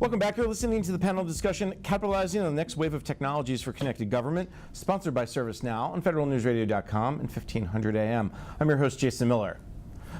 Welcome back. You're listening to the panel discussion, Capitalizing on the Next Wave of Technologies for Connected Government, sponsored by ServiceNow on federalnewsradio.com and 1500 AM. I'm your host, Jason Miller.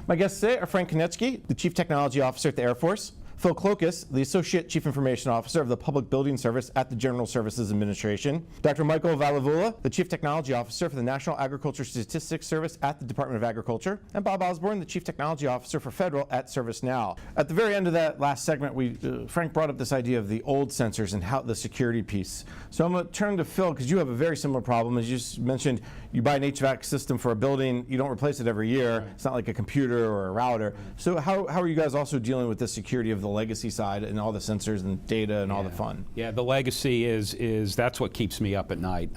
My guests today are Frank Konecki, the Chief Technology Officer at the Air Force, Phil Klokas, the Associate Chief Information Officer of the Public Building Service at the General Services Administration, Dr. Michael Valavula, the Chief Technology Officer for the National Agriculture Statistics Service at the Department of Agriculture, and Bob Osborne, the Chief Technology Officer for Federal at ServiceNow. At the very end of that last segment, Frank brought up this idea of the old sensors and how the security piece. So I'm going to turn to Phil, because you have a very similar problem. As you just mentioned, you buy an HVAC system for a building, you don't replace it every year. Right. It's not like a computer or a router. So how are you guys also dealing with the security of the legacy side and all the sensors and data and all the fun? Yeah, the legacy is that's what keeps me up at night.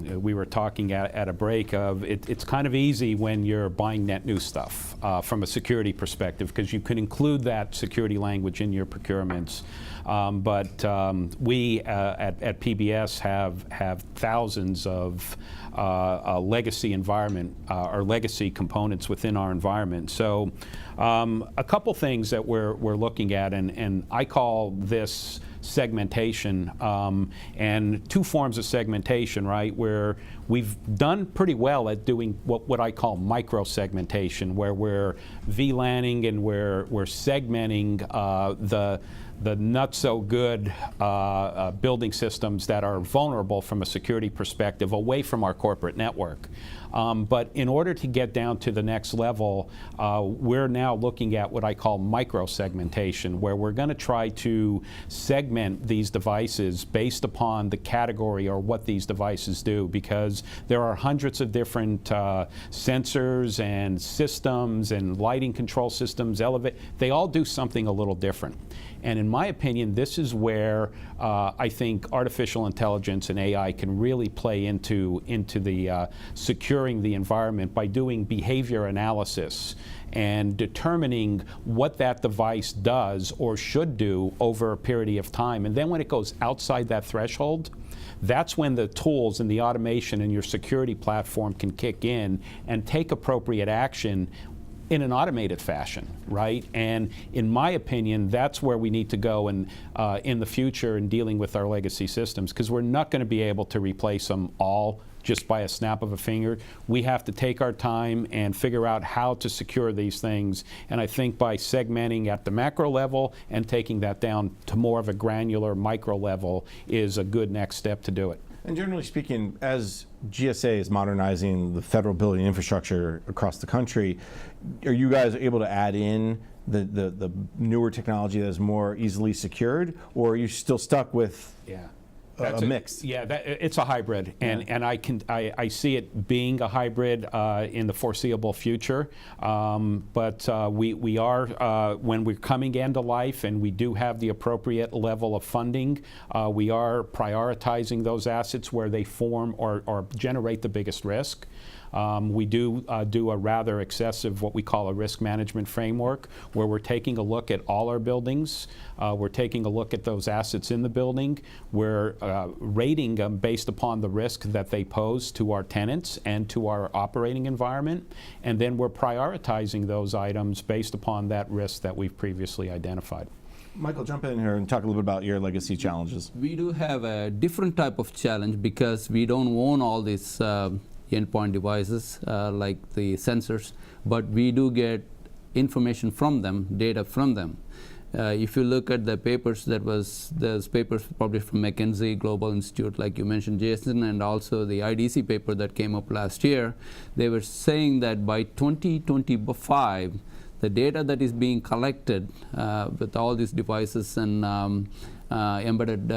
We were talking at a break of it's kind of easy when you're buying net new stuff from a security perspective, because you can include that security language in your procurements. But we at PBS have thousands of legacy environment or legacy components within our environment. So a couple things that we're looking at, and I call this segmentation, and two forms of segmentation, right, where we've done pretty well at doing what I call micro segmentation, where we're VLANing and we're segmenting the not so good building systems that are vulnerable from a security perspective away from our corporate network. But in order to get down to the next level, we're now looking at what I call micro segmentation, where we're going to try to segment these devices based upon the category or what these devices do, because there are hundreds of different sensors and systems and lighting control systems, they all do something a little different. And in my opinion, this is where I think artificial intelligence and AI can really play into the securing the environment by doing behavior analysis and determining what that device does or should do over a period of time. And then when it goes outside that threshold, that's when the tools and the automation in your security platform can kick in and take appropriate action in an automated fashion, right? And in my opinion, that's where we need to go in the future in dealing with our legacy systems, because we're not going to be able to replace them all just by a snap of a finger. We have to take our time and figure out how to secure these things. And I think by segmenting at the macro level and taking that down to more of a granular micro level is a good next step to do it. And generally speaking, as GSA is modernizing the federal building infrastructure across the country, are you guys able to add in the newer technology that is more easily secured, or are you still stuck with a mix? It's a hybrid, and I see it being a hybrid in the foreseeable future. But we are when we're coming into life, and we do have the appropriate level of funding, we are prioritizing those assets where they form or generate the biggest risk. We do a rather excessive, what we call a risk management framework, where we're taking a look at all our buildings. We're taking a look at those assets in the building. We're rating them based upon the risk that they pose to our tenants and to our operating environment. And then we're prioritizing those items based upon that risk that we've previously identified. Michael, jump in here and talk a little bit about your legacy challenges. We do have a different type of challenge because we don't own all these endpoint devices like the sensors, but we do get information from them, data from them. If you look at the papers, there's papers published from McKinsey Global Institute, like you mentioned, Jason, and also the IDC paper that came up last year. They were saying that by 2025, the data that is being collected with all these devices and embedded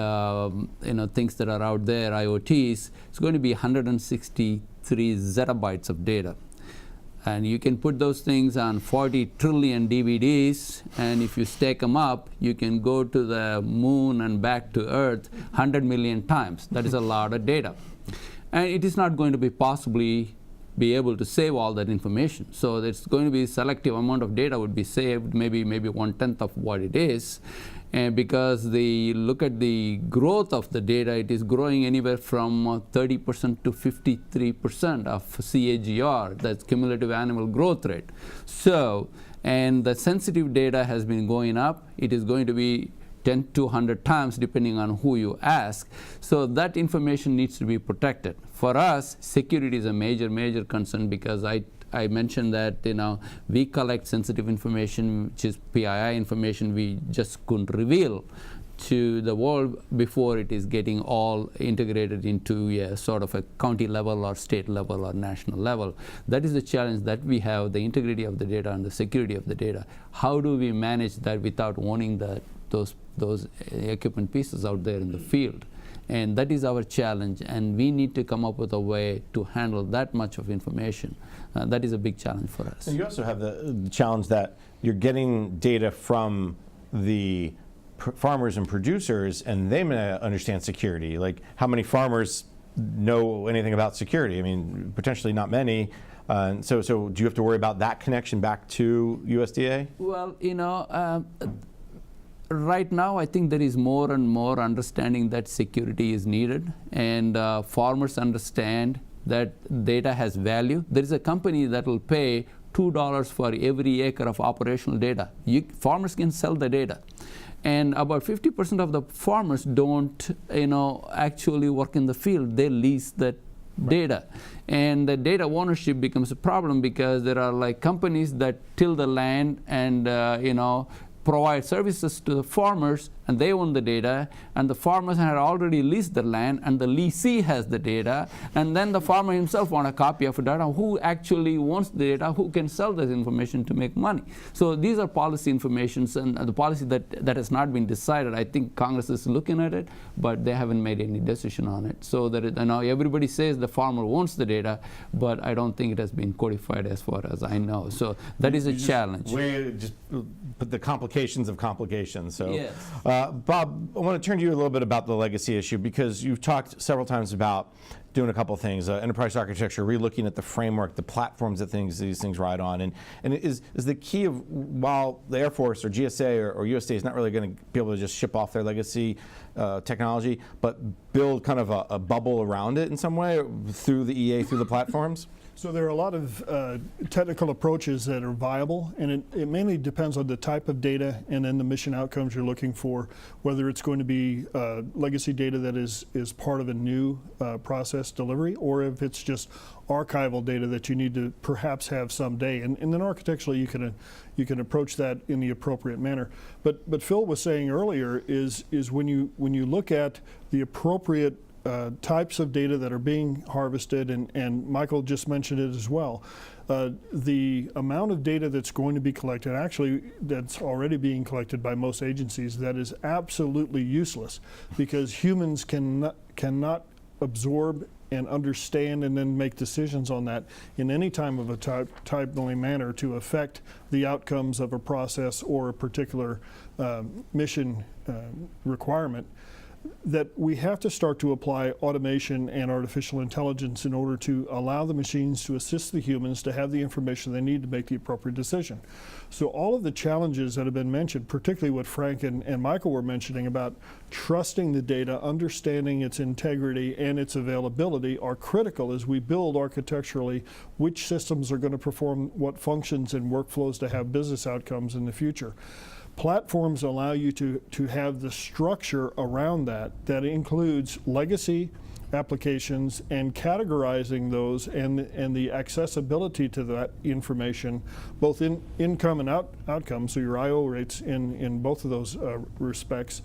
things that are out there, IoTs, it's going to be 163 zettabytes of data. And you can put those things on 40 trillion DVDs, and if you stack them up, you can go to the moon and back to Earth 100 million times. That is a lot of data. And it is not going to be possibly be able to save all that information. So there's going to be a selective amount of data would be saved, maybe 1/10 of what it is. And because look at the growth of the data, it is growing anywhere from 30% to 53% of CAGR, that's cumulative annual growth rate. So, and the sensitive data has been going up. It is going to be 10 to 100 times depending on who you ask. So that information needs to be protected. For us, security is a major concern because I mentioned that we collect sensitive information, which is PII information we just couldn't reveal to the world before it is getting all integrated into a sort of a county level or state level or national level. That is the challenge that we have, the integrity of the data and the security of the data. How do we manage that without owning those equipment pieces out there in the field? And that is our challenge, and we need to come up with a way to handle that much of information. That is a big challenge for us. And you also have the challenge that you're getting data from the farmers and producers, and they may understand security. Like, how many farmers know anything about security? I mean, potentially not many. So do you have to worry about that connection back to USDA? Well, right now, I think there is more and more understanding that security is needed, and farmers understand that data has value. There is a company that will pay $2 for every acre of operational data. Farmers can sell the data. And about 50% of the farmers don't, actually work in the field. They lease that data. And the data ownership becomes a problem because there are like companies that till the land and, provide services to the farmers, and they own the data, and the farmers had already leased the land, and the leasee has the data, and then the farmer himself wants a copy of the data. Who actually wants the data? Who can sell this information to make money? So these are policy informations, and the policy that has not been decided. I think Congress is looking at it, but they haven't made any decision on it. So that now everybody says the farmer wants the data, but I don't think it has been codified as far as I know. So that is a challenge. We just put the complications of complications. So. Yes. Bob, I want to turn to you a little bit about the legacy issue, because you've talked several times about doing a couple of things, enterprise architecture, relooking at the framework, the platforms that these things ride on, and is the key of, while the Air Force or GSA or USDA is not really going to be able to just ship off their legacy technology, but build kind of a bubble around it in some way through the EA, through the platforms? So there are a lot of technical approaches that are viable, and it mainly depends on the type of data and then the mission outcomes you're looking for, whether it's going to be legacy data that is part of a new process delivery, or if it's just archival data that you need to perhaps have someday. And then architecturally you can approach that in the appropriate manner. But Phil was saying earlier is when you look at the appropriate types of data that are being harvested, and Michael just mentioned it as well. The amount of data that's going to be collected, actually that's already being collected by most agencies, that is absolutely useless, because humans cannot absorb and understand and then make decisions on that in any time of a timely manner to affect the outcomes of a process or a particular mission requirement. That we have to start to apply automation and artificial intelligence in order to allow the machines to assist the humans to have the information they need to make the appropriate decision. So all of the challenges that have been mentioned, particularly what Frank and Michael were mentioning about trusting the data, understanding its integrity and its availability, are critical as we build architecturally which systems are going to perform what functions and workflows to have business outcomes in the future. Platforms allow you to have the structure around that includes legacy applications and categorizing those and the accessibility to that information, both in income and outcome, so your I/O rates in both of those respects,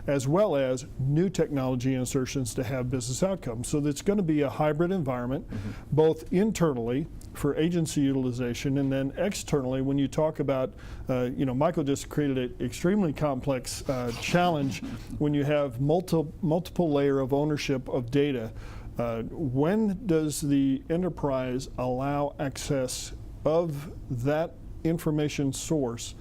as well as new technology insertions to have business outcomes. So it's going to be a hybrid environment, both internally for agency utilization, and then externally when you talk about, Michael just created an extremely complex challenge when you have multiple layer of ownership of data. When does the enterprise allow access of that information source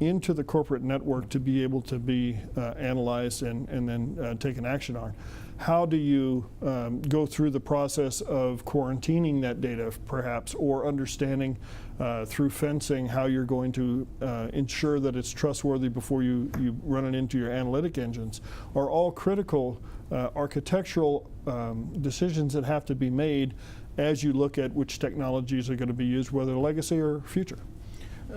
into the corporate network to be able to be analyzed and then taken action on? How do you go through the process of quarantining that data, perhaps, or understanding through fencing how you're going to ensure that it's trustworthy before you run it into your analytic engines, are all critical architectural decisions that have to be made as you look at which technologies are going to be used, whether legacy or future.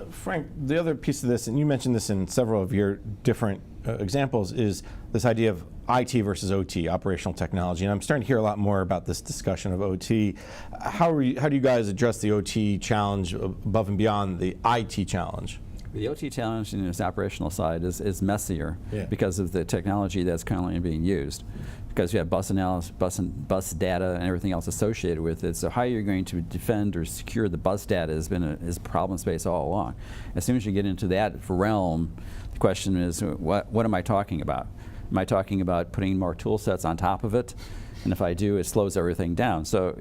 Frank, the other piece of this, and you mentioned this in several of your different examples, is this idea of IT versus OT, operational technology. And I'm starting to hear a lot more about this discussion of OT. How do you guys address the OT challenge above and beyond the IT challenge? The OT challenge in its operational side is messier because of the technology that's currently being used. Because you have bus analysis, bus data, and everything else associated with it. So how you're going to defend or secure the bus data has been a problem space all along. As soon as you get into that realm, the question is, what am I talking about? Am I talking about putting more tool sets on top of it? And if I do, it slows everything down. So,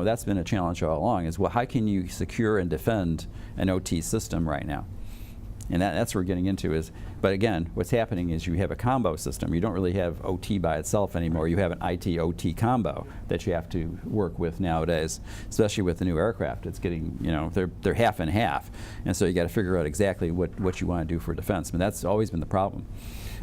that's been a challenge all along, is, well, how can you secure and defend an OT system right now? And that's what we're getting into is, but again, what's happening is you have a combo system. You don't really have OT by itself anymore. You have an IT-OT combo that you have to work with nowadays, especially with the new aircraft. It's getting, they're half and half. And so you got to figure out exactly what you want to do for defense. But that's always been the problem.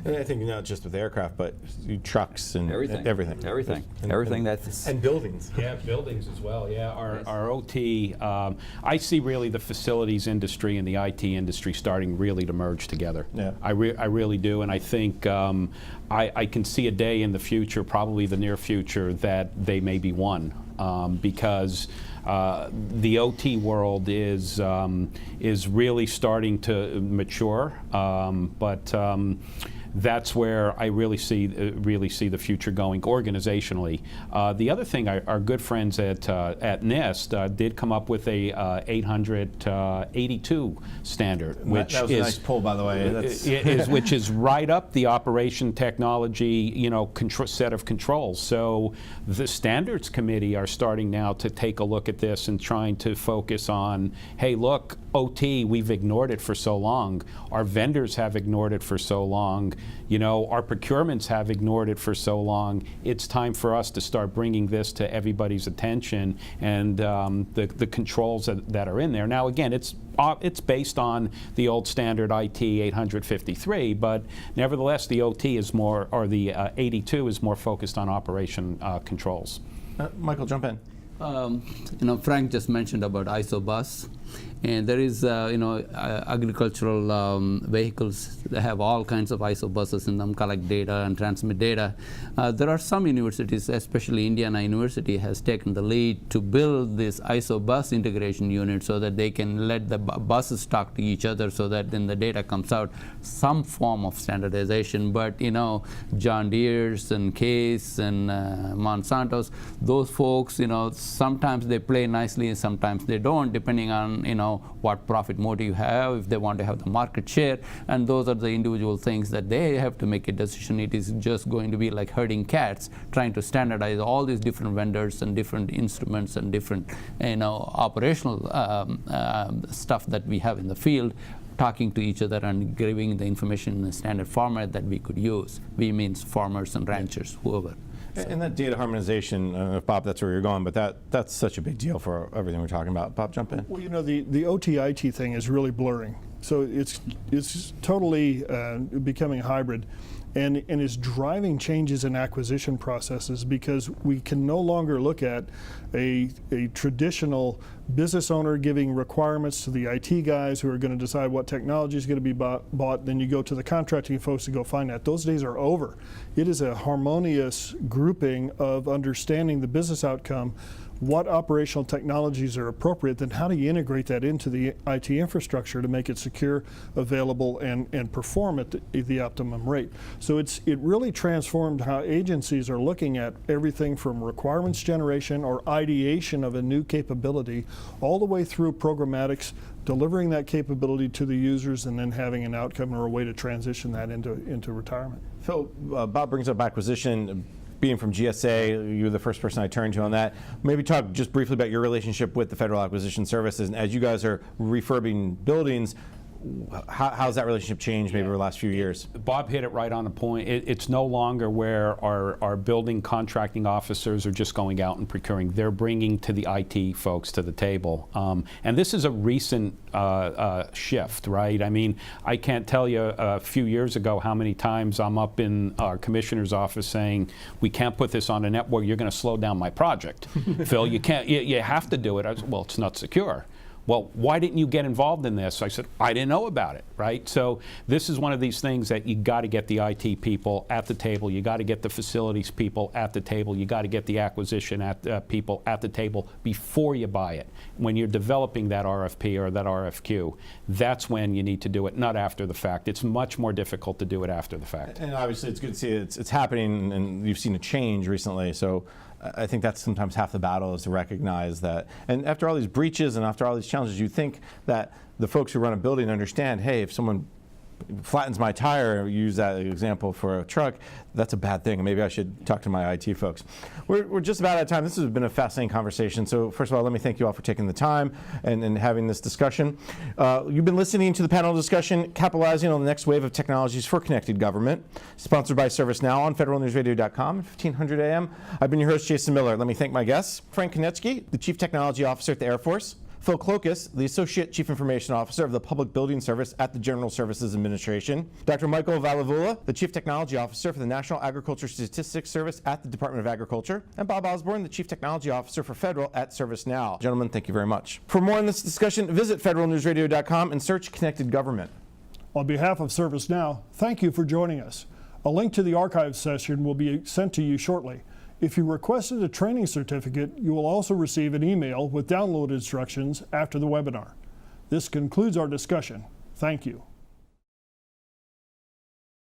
And I think not just with aircraft, but trucks and everything. Everything that's... And buildings. Yeah, buildings as well. Yeah, our OT, I see really the facilities industry and the IT industry starting really to merge together. Yeah. I really do, and I think I can see a day in the future, probably the near future, that they may be one, because the OT world is really starting to mature, but that's where I really see the future going organizationally. The other thing, our good friends at NIST did come up with a 882 standard, which that was a nice pull, by the way. Which is right up the operation technology, set of controls. So the standards committee are starting now to take a look at this and trying to focus on, hey, look, OT, we've ignored it for so long. Our vendors have ignored it for so long. Our procurements have ignored it for so long. It's time for us to start bringing this to everybody's attention and the controls that are in there. Now, again, it's based on the old standard IT 853, but nevertheless, the OT is more, or the 82 is more focused on operation controls. Michael, jump in. Frank just mentioned about ISOBus, and there is, agricultural vehicles that have all kinds of ISOBuses in them, collect data and transmit data. There are some universities, especially Indiana University, has taken the lead to build this ISOBus integration unit so that they can let the buses talk to each other, so that then the data comes out, some form of standardization. But John Deere's and Case and Monsanto's, those folks, sometimes they play nicely and sometimes they don't, depending on what profit motive you have, if they want to have the market share, and those are the individual things that they have to make a decision. It is just going to be like herding cats, trying to standardize all these different vendors and different instruments and different operational stuff that we have in the field, talking to each other and giving the information in a standard format that we could use. We means farmers and ranchers, whoever. And that data harmonization, Bob, that's where you're going, but that's such a big deal for everything we're talking about. Bob, jump in. Well, the OT-IT thing is really blurring. So it's totally becoming hybrid. And is driving changes in acquisition processes, because we can no longer look at a traditional business owner giving requirements to the IT guys who are going to decide what technology is going to be bought. Then you go to the contracting folks to go find that. Those days are over. It is a harmonious grouping of understanding the business outcome, what operational technologies are appropriate, then how do you integrate that into the IT infrastructure to make it secure, available, and perform at the optimum rate. So it really transformed how agencies are looking at everything from requirements generation or ideation of a new capability, all the way through programmatics, delivering that capability to the users, and then having an outcome or a way to transition that into retirement. Phil, Bob brings up acquisition. Being from GSA, you're the first person I turn to on that. Maybe talk just briefly about your relationship with the Federal Acquisition Services. And as you guys are refurbing buildings, how's that relationship changed maybe over the last few years? Bob hit it right on the point. It's no longer where our building contracting officers are just going out and procuring. They're bringing to the IT folks to the table. And this is a recent shift, right? I mean, I can't tell you a few years ago how many times I'm up in our commissioner's office saying, we can't put this on a network, you're going to slow down my project. Phil, you can't, you have to do it. Well, it's not secure. well, why didn't you get involved in this? I said, I didn't know about it, right? So this is one of these things that you got to get the IT people at the table. You got to get the facilities people at the table. You got to get the acquisition people at the table before you buy it. When you're developing that RFP or that RFQ, that's when you need to do it, not after the fact. It's much more difficult to do it after the fact. And obviously, it's good to see it's happening, and you've seen a change recently. So I think that's sometimes half the battle, is to recognize that. And after all these breaches and after all these challenges, you think that the folks who run a building understand, hey, if someone flattens my tire, use that example for a truck, that's a bad thing. Maybe I should talk to my IT folks. We're just about out of time. This has been a fascinating conversation. So first of all, let me thank you all for taking the time and having this discussion. You've been listening to the panel discussion, Capitalizing on the Next Wave of Technologies for Connected Government, sponsored by ServiceNow on federalnewsradio.com at 1500 AM. I've been your host, Jason Miller. Let me thank my guests, Frank Konecki, the Chief Technology Officer at the Air Force, Phil Klokas, the Associate Chief Information Officer of the Public Building Service at the General Services Administration, Dr. Michael Valavula, the Chief Technology Officer for the National Agriculture Statistics Service at the Department of Agriculture, and Bob Osborne, the Chief Technology Officer for Federal at ServiceNow. Gentlemen, thank you very much. For more on this discussion, visit federalnewsradio.com and search Connected Government. On behalf of ServiceNow, thank you for joining us. A link to the archive session will be sent to you shortly. If you requested a training certificate, you will also receive an email with download instructions after the webinar. This concludes our discussion. Thank you.